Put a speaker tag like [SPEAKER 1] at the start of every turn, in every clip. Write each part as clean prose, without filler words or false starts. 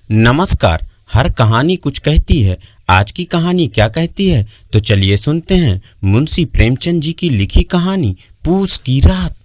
[SPEAKER 1] नमस्कार। हर कहानी कुछ कहती है। आज की कहानी क्या कहती है तो चलिए सुनते हैं मुंशी प्रेमचंद जी की लिखी कहानी पूस की रात।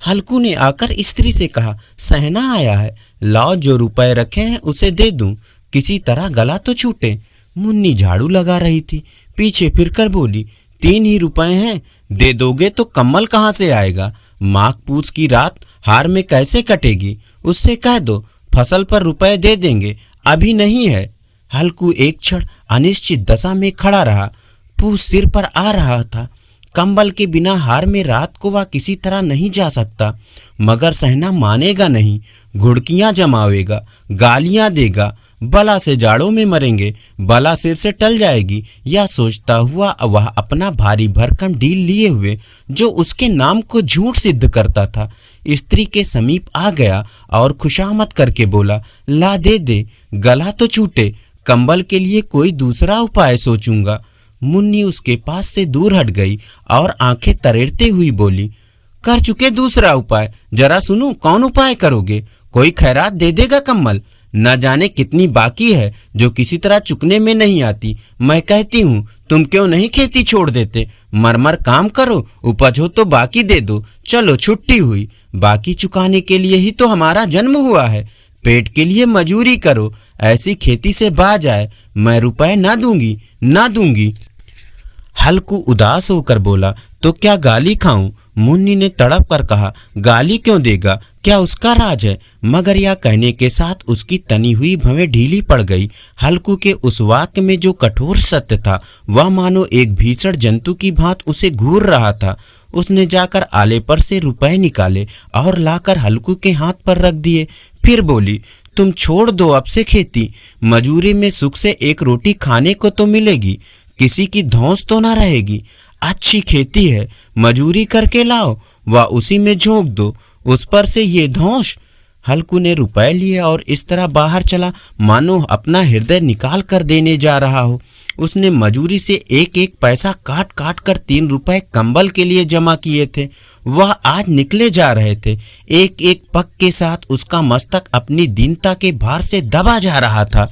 [SPEAKER 1] हल्कू ने आकर स्त्री से कहा, सहना आया है, लाओ जो रुपए रखे हैं उसे दे दूं, किसी तरह गला तो छूटे। मुन्नी झाड़ू लगा रही थी, पीछे फिरकर बोली, 3 ही रुपए हैं, दे दोगे तो कम्बल कहाँ से आएगा? माघ पूस की रात हार में कैसे कटेगी? उससे कह दो फसल पर रुपए दे देंगे, अभी नहीं है। हल्कू एक क्षण अनिश्चित दशा में खड़ा रहा। पूस सिर पर आ रहा था। कंबल के बिना हार में रात को वह किसी तरह नहीं जा सकता, मगर सहना मानेगा नहीं, घुड़कियां जमावेगा, गालियां देगा, बला से जाड़ों में मरेंगे, बला सिर से टल जाएगी। यह सोचता हुआ वह अपना भारी भरकम ढील लिए हुए जो उसके नाम को झूठ सिद्ध करता था स्त्री के समीप आ गया और खुशामद करके बोला, ला दे, गला तो छूटे, कंबल के लिए कोई दूसरा उपाय सोचूंगा। मुन्नी उसके पास से दूर हट गई और आंखें तरेरते हुई बोली, कर चुके दूसरा उपाय, जरा सुनो कौन उपाय करोगे? कोई खैरात दे देगा कम्बल? न जाने कितनी बाकी है जो किसी तरह चुकने में नहीं आती। मैं कहती हूँ तुम क्यों नहीं खेती छोड़ देते? मरमर काम करो, उपज हो तो बाकी दे दो। चलो छुट्टी हुई, बाकी चुकाने के लिए ही तो हमारा जन्म हुआ है। पेट के लिए मजूरी करो, ऐसी खेती से बाज आए। मैं रुपए ना दूंगी। हल्कू उदास होकर बोला, तो क्या गाली खाऊं? मुन्नी ने तड़प कर कहा, गाली क्यों देगा, क्या उसका राज है? मगर यह कहने के साथ उसकी तनी हुई भवें ढीली पड़ गई। हल्कू के उस वाक्य में जो कठोर सत्य था वह मानो एक भीषण जंतु की भांति उसे घूर रहा था। उसने जाकर आले पर से रुपए निकाले और लाकर हल्कू के हाथ पर रख दिए। फिर बोली, तुम छोड़ दो अब से खेती, मजूरी में सुख से एक रोटी खाने को तो मिलेगी, किसी की धौंस तो ना रहेगी। अच्छी खेती है, मजूरी करके लाओ, वह उसी में झोंक दो, उस पर से ये धौंस। हल्कू ने रुपए लिए और इस तरह बाहर चला मानो अपना हृदय निकाल कर देने जा रहा हो। उसने मजूरी से एक एक पैसा काट काट कर 3 रुपए कंबल के लिए जमा किए थे। वह आज निकले जा रहे थे। एक एक पग के साथ उसका मस्तक अपनी दीनता के भार से दबा जा रहा था।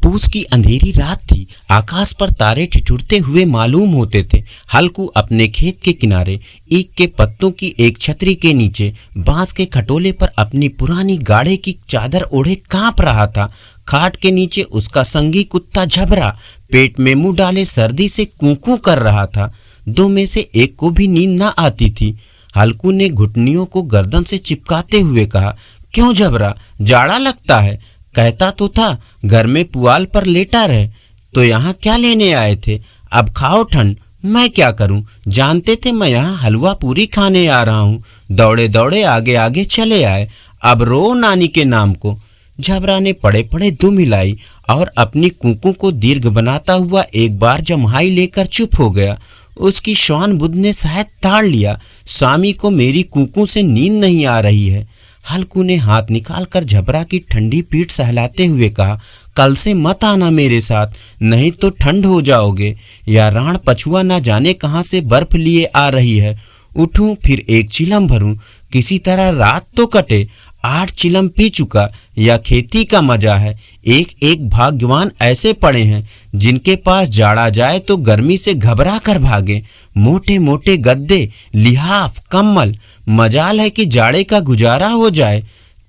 [SPEAKER 1] पूस की अंधेरी रात थी, आकाश पर तारे ठिठुरते हुए मालूम होते थे। हल्कू अपने खेत के किनारे ईख के पत्तों की एक छतरी के नीचे बांस के खटोले पर अपनी पुरानी गाढ़े की चादर ओढ़े कांप रहा था। खाट के नीचे उसका संगी कुत्ता झबरा पेट में मुंह डाले सर्दी से कूं कर रहा था। 2 में से एक को भी नींद न आती थी। हल्कू ने घुटनियों को गर्दन से चिपकाते हुए कहा, क्यों झबरा, जाड़ा लगता है? कहता तो था घर में पुआल पर लेटा रहे, तो यहाँ क्या लेने आए थे? अब खाओ ठंड। मैं क्या करूं? जानते थे मैं यहाँ हलवा पूरी खाने आ रहा हूँ, दौड़े दौड़े आगे आगे चले आए, अब रो नानी के नाम को। झबरा ने पड़े पड़े दुम हिलाई और अपनी कूकू को दीर्घ बनाता हुआ एक बार जम्हाई लेकर चुप हो गया। उसकी श्वान बुद्ध ने शायद ताड़ लिया, स्वामी को मेरी कूकू से नींद नहीं आ रही है। हल्कू ने हाथ निकालकर झबरा की ठंडी पीठ सहलाते हुए कहा, कल से मत आना मेरे साथ, नहीं तो ठंड हो जाओगे। या राण पछुआ ना जाने कहाँ से बर्फ लिए आ रही है। उठूं फिर एक चिलम भरूं, किसी तरह रात तो कटे। 8 चिलम पी चुका। यह खेती का मजा है। एक एक भाग्यवान ऐसे पड़े हैं जिनके पास जाड़ा जाए तो गर्मी से घबरा कर भागे। मोटे मोटे गद्दे, लिहाफ, कम्बल, मजाल है कि जाड़े का गुजारा हो जाए।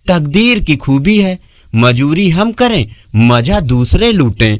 [SPEAKER 1] तकदीर की खूबी है, मजूरी हम करें, मजा दूसरे लूटें।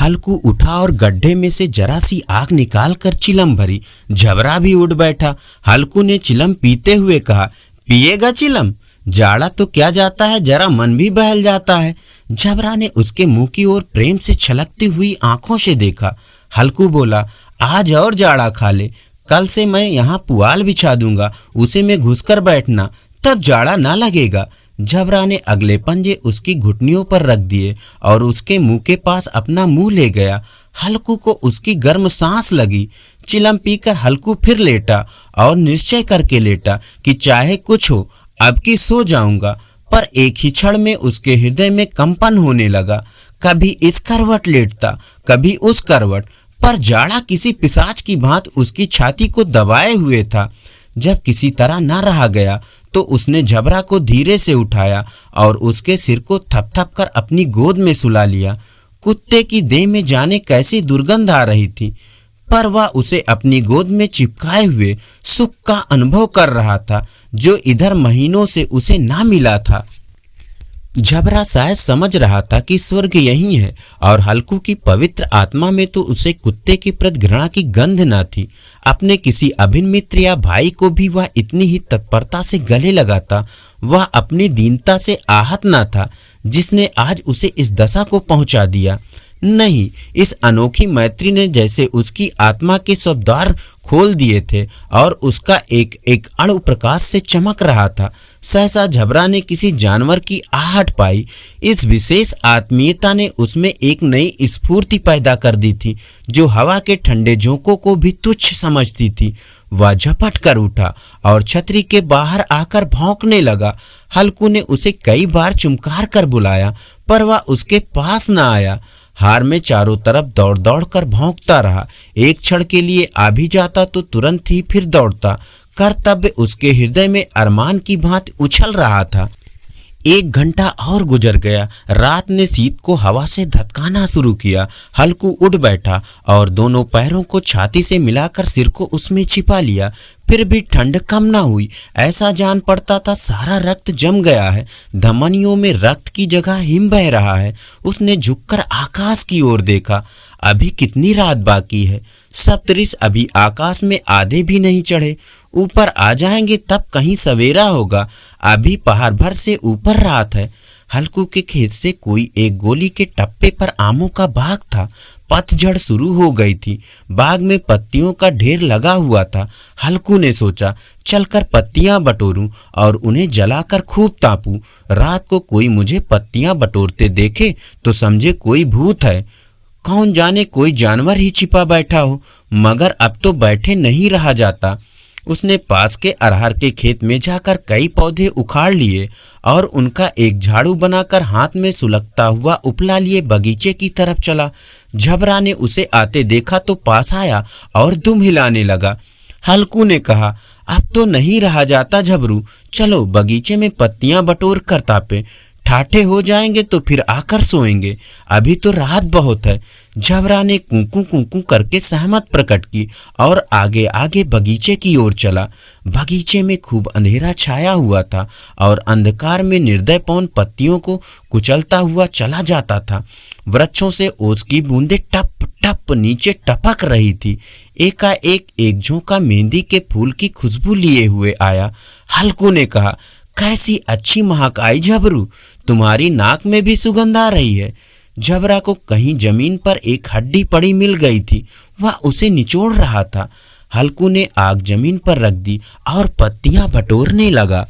[SPEAKER 1] हल्कू उठा और गड्ढे में से जरा सी आग निकाल कर चिलम भरी। झबरा भी उठ बैठा। हल्कू ने चिलम पीते हुए कहा, पिएगा चिलम? जाड़ा तो क्या जाता है, जरा मन भी बहल जाता है। झबरा ने उसके मुंह की ओर प्रेम से छलकती हुई आंखों से देखा। हल्कू बोला, आज और जाड़ा खा ले, कल से मैं यहाँ पुआल बिछा दूंगा, उसे में घुसकर बैठना, तब जाड़ा ना लगेगा। झबरा ने अगले पंजे उसकी घुटनियों पर रख दिए और उसके मुंह के पास अपना मुंह ले गया। हल्कू को उसकी गर्म सांस लगी। चिलम पीकर हल्कू फिर लेटा और निश्चय करके लेटा कि चाहे कुछ हो अब की सो जाऊंगा। पर एक ही क्षण में उसके हृदय में कंपन होने लगा। कभी इस करवट लेटता, कभी उस करवट, पर जाड़ा किसी पिशाच की भांति उसकी छाती को दबाए हुए था। जब किसी तरह न रहा गया तो उसने झबरा को धीरे से उठाया और उसके सिर को थपथप कर अपनी गोद में सुला लिया। कुत्ते की देह में जाने कैसी दुर्गंध आ रही थी, पर वह उसे अपनी गोद में चिपकाए हुए सुख का अनुभव कर रहा था, जो इधर महीनों से उसे ना मिला था। झबरा शायद समझ रहा था कि स्वर्ग यही है, और हल्कू की पवित्र आत्मा में तो उसे कुत्ते के प्रति घृणा की गंध न थी। अपने किसी अभिन्न मित्र या भाई को भी वह इतनी ही तत्परता से गले लगाता। वह अपनी दीनता से आहत न था, जिसने आज उसे इस दशा को पहुंचा दिया। नहीं, इस अनोखी मैत्री ने जैसे उसकी आत्मा के सब द्वार खोल दिए थे और उसका एक एक अणु प्रकाश से चमक रहा था। सहसा झबरा ने किसी जानवर की आहट पाई। इस विशेष आत्मीयता ने उसमें एक नई स्फूर्ति पैदा कर दी थी, जो हवा के ठंडे झोंकों को भी तुच्छ समझती थी। वह झपट कर उठा और छतरी के बाहर आकर भौंकने लगा। हल्कू ने उसे कई बार चुमकार कर बुलाया, पर वह उसके पास न आया। हार में चारों तरफ दौड़ दौड़ कर भौंकता रहा। एक क्षण के लिए आ भी जाता तो तुरंत ही फिर दौड़ता। कर्तव्य उसके हृदय में अरमान की भांति उछल रहा था। 1 घंटा और गुजर गया। रात ने शीत को हवा से धतकाना शुरू किया। हल्कू उठ बैठा और दोनों पैरों को छाती से मिलाकर सिर को उसमें छिपा लिया। फिर भी ठंड कम ना हुई। ऐसा जान पड़ता था सारा रक्त जम गया है, धमनियों में रक्त की जगह हिम बह रहा है। उसने झुककर आकाश की ओर देखा। अभी कितनी रात बाकी है। सप्तऋषि अभी आकाश में आधे भी नहीं चढ़े। ऊपर आ जाएंगे तब कहीं सवेरा होगा। अभी पहाड़ भर से ऊपर रात है। हल्कू के खेत से कोई एक गोली के टप्पे पर आमों का बाग था। पतझड़ शुरू हो गई थी। बाग में पत्तियों का ढेर लगा हुआ था। हल्कू ने सोचा, चलकर पत्तियां बटोरूं और उन्हें जलाकर खूब तापूं। रात को कोई मुझे पत्तियां बटोरते देखे तो समझे कोई भूत है। कौन जाने कोई जानवर ही छिपा बैठा हो, मगर अब तो बैठे नहीं रहा जाता। उसने पास के अरहर के खेत में जाकर कई पौधे उखाड़ लिए और उनका एक झाड़ू बनाकर हाथ में सुलगता हुआ उपला लिए बगीचे की तरफ चला। झबरा ने उसे आते देखा तो पास आया और दुम हिलाने लगा। हल्कू ने कहा, अब तो नहीं रहा जाता झबरू, चलो बगीचे में पत्तियां बटोर कर तापे। ठाठे हो जाएंगे तो फिर आकर सोएंगे। अभी तो रात बहुत है। झबरा ने कूकू कूकू करके सहमत प्रकट की और आगे आगे बगीचे की ओर चला। बगीचे में खूब अंधेरा छाया हुआ था और अंधकार में निर्दय पवन पत्तियों को कुचलता हुआ चला जाता था। वृक्षों से ओस की बूंदें टप टप नीचे टपक रही थी। एकाएक एक झोंका मेहंदी के फूल की खुशबू लिए हुए आया। हल्कू ने कहा, कैसी अच्छी महक आई झबरू, तुम्हारी नाक में भी सुगंध आ रही है। झबरा को कहीं जमीन पर एक हड्डी पड़ी मिल गई थी। वह उसे निचोड़ रहा था। हल्कू ने आग जमीन पर रख दी और पत्तियां बटोरने लगा।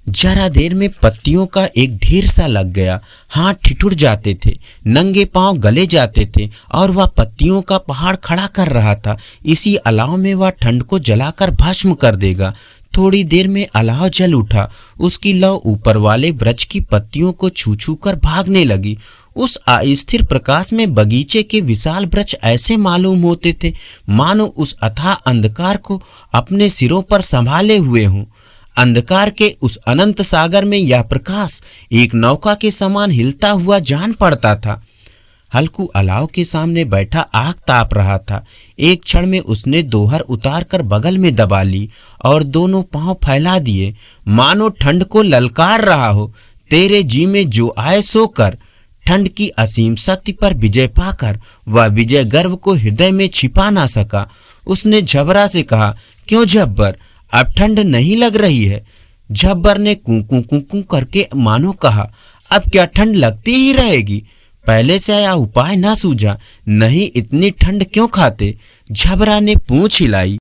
[SPEAKER 1] जरा देर में पत्तियों का एक ढेर सा लग गया। हाथ ठिठुर जाते थे, नंगे पांव गले जाते थे और वह पत्तियों का पहाड़ खड़ा कर रहा था। इसी अलाव में वह ठंड को जलाकर भस्म कर देगा। थोड़ी देर में अलाव जल उठा। उसकी लौ ऊपर वाले वृक्ष की पत्तियों को छू छू कर भागने लगी। उस अस्थिर प्रकाश में बगीचे के विशाल वृक्ष ऐसे मालूम होते थे मानो उस अथाह अंधकार को अपने सिरों पर संभाले हुए हों। अंधकार के उस अनंत सागर में यह प्रकाश एक नौका के समान हिलता हुआ जान पड़ता था। हल्कू अलाव के सामने बैठा आग ताप रहा था। एक क्षण में उसने दोहर उतार कर बगल में दबा ली और दोनों पांव फैला दिए, मानो ठंड को ललकार रहा हो। तेरे जी में जो आए सो कर। ठंड की असीम शक्ति पर विजय पाकर वह विजय गर्व को हृदय में छिपा ना सका। उसने झबरा से कहा, क्यों झब्बर, अब ठंड नहीं लग रही है? झब्बर ने कूकू कूकू करके मानो कहा, अब क्या ठंड लगती ही रहेगी? पहले से आया उपाय ना सूझा? नहीं, इतनी ठंड क्यों खाते? झबरा ने पूंछ हिलाई।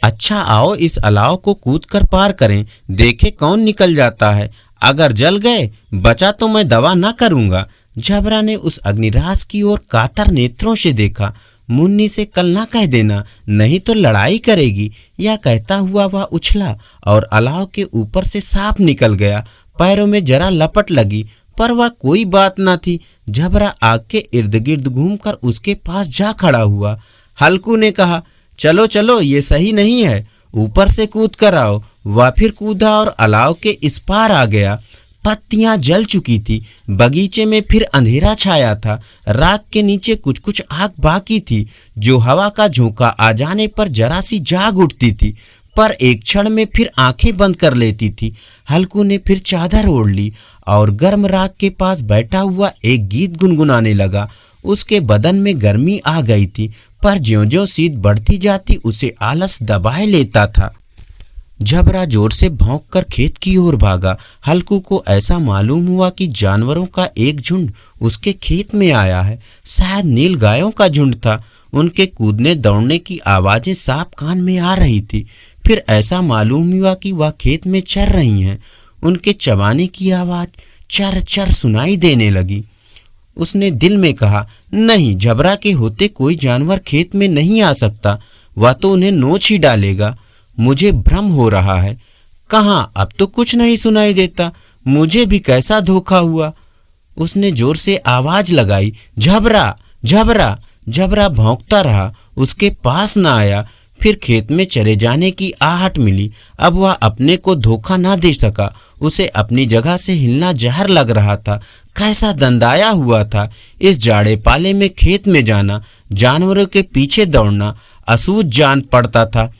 [SPEAKER 1] अच्छा आओ इस अलाव को कूद कर पार करें, देखे कौन निकल जाता है। अगर जल गए बचा तो मैं दवा ना करूंगा। झबरा ने उस अग्निराज की ओर कातर नेत्रों से देखा। मुन्नी से कल ना कह देना, नहीं तो लड़ाई करेगी। यह कहता हुआ वह उछला और अलाव के ऊपर से साफ निकल गया। पैरों में जरा लपट लगी, पर वह कोई बात ना थी। झबरा आग के इर्द गिर्द घूमकर उसके पास जा खड़ा हुआ। हल्कू ने कहा, चलो चलो, ये सही नहीं है, ऊपर से कूद कर आओ। वह फिर कूदा और अलाव के इस पार आ गया। पत्तियां जल चुकी थी। बगीचे में फिर अंधेरा छाया था। राख के नीचे कुछ कुछ आग बाकी थी, जो हवा का झोंका आ जाने पर जरा सी जाग उठती थी, पर एक क्षण में फिर आंखें बंद कर लेती थी। हल्कू ने फिर चादर ओढ़ ली और गर्म राख के पास बैठा हुआ एक गीत गुनगुनाने लगा। उसके बदन में गर्मी आ गई थी, पर ज्यों-ज्यों शीत बढ़ती जाती उसे आलस दबाए लेता था। झबरा जोर से भौंककर खेत की ओर भागा। हल्कू को ऐसा मालूम हुआ कि जानवरों का एक झुंड उसके खेत में आया है। शायद नील गायों का झुंड था। उनके कूदने दौड़ने की आवाजें साफ कान में आ रही थी। फिर ऐसा मालूम हुआ कि वह खेत में चर रही हैं। उनके चबाने की आवाज चर चर सुनाई देने लगी। उसने दिल में कहा, नहीं, झबरा के होते कोई जानवर खेत में नहीं आ सकता। वह तो उन्हें नोच ही डालेगा। मुझे भ्रम हो रहा है। कहाँ, अब तो कुछ नहीं सुनाई देता। मुझे भी कैसा धोखा हुआ। उसने जोर से आवाज लगाई, झबरा झबरा। झबरा भौंकता रहा, उसके पास न आया। फिर खेत में चले जाने की आहट मिली। अब वह अपने को धोखा ना दे सका। उसे अपनी जगह से हिलना जहर लग रहा था। कैसा दंदाया हुआ था। इस जाड़े पाले में खेत में जाना, जानवरों के पीछे दौड़ना असूझ जान पड़ता था।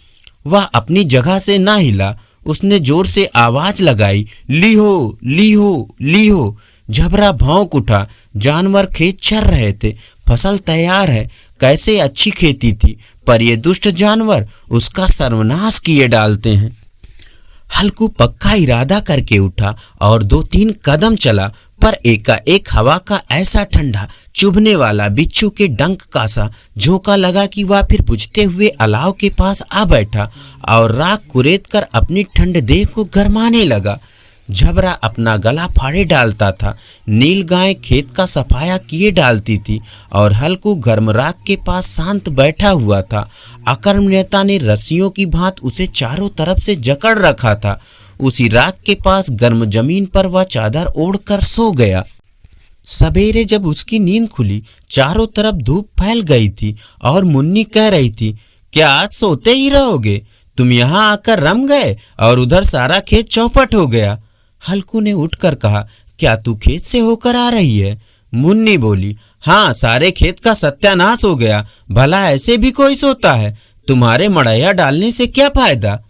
[SPEAKER 1] वह अपनी जगह से ना हिला। उसने जोर से आवाज लगाई, लीहो लीहो लीहो। झबरा भौंक उठा। जानवर खेत चर रहे थे। फसल तैयार है। कैसे अच्छी खेती थी, पर ये दुष्ट जानवर उसका सर्वनाश किए डालते हैं। हल्कू पक्का इरादा करके उठा और 2-3 कदम चला, पर एकाएक हवा का ऐसा ठंडा चुभने वाला बिच्छू के डंक का सा झोंका लगा कि वह फिर बुझते हुए अलाव के पास आ बैठा और राख कुरेद कर अपनी ठंड देह को गरमाने लगा। झबरा अपना गला फाड़े डालता था। नील गाय खेत का सफाया किए डालती थी और हल्कू गर्म राख के पास शांत बैठा हुआ था। अकर्मण्यता ने रस्सियों की भांत उसे चारों तरफ से जकड़ रखा था। उसी राख के पास गर्म जमीन पर वह चादर ओढ़कर सो गया। सवेरे जब उसकी नींद खुली, चारों तरफ धूप फैल गई थी और मुन्नी कह रही थी, क्या आज सोते ही रहोगे? तुम यहाँ आकर रम गए और उधर सारा खेत चौपट हो गया। हल्कू ने उठकर कहा, क्या तू खेत से होकर आ रही है? मुन्नी बोली, हाँ, सारे खेत का सत्यानाश हो गया। भला ऐसे भी कोई सोता है? तुम्हारे मड़ैया डालने से क्या फायदा?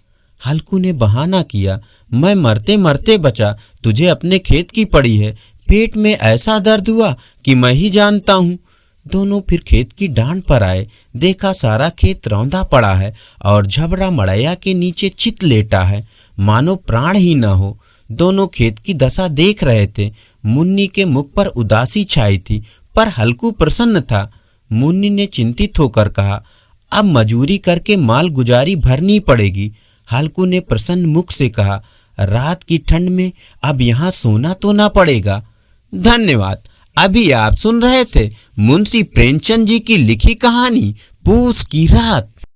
[SPEAKER 1] हल्कू ने बहाना किया, मैं मरते मरते बचा। तुझे अपने खेत की पड़ी है। पेट में ऐसा दर्द हुआ कि मैं ही जानता हूँ। दोनों फिर खेत की डांड पर आए। देखा सारा खेत रौंदा पड़ा है और झबरा मड़ैया के नीचे चित लेटा है, मानो प्राण ही न हो। दोनों खेत की दशा देख रहे थे। मुन्नी के मुख पर उदासी छाई थी, पर हल्कू प्रसन्न था। मुन्नी ने चिंतित होकर कहा, अब मजूरी करके माल गुजारी भरनी पड़ेगी। हल्कू ने प्रसन्न मुख से कहा, रात की ठंड में अब यहाँ सोना तो ना पड़ेगा। धन्यवाद। अभी आप सुन रहे थे मुंशी प्रेमचंद जी की लिखी कहानी पूस की रात।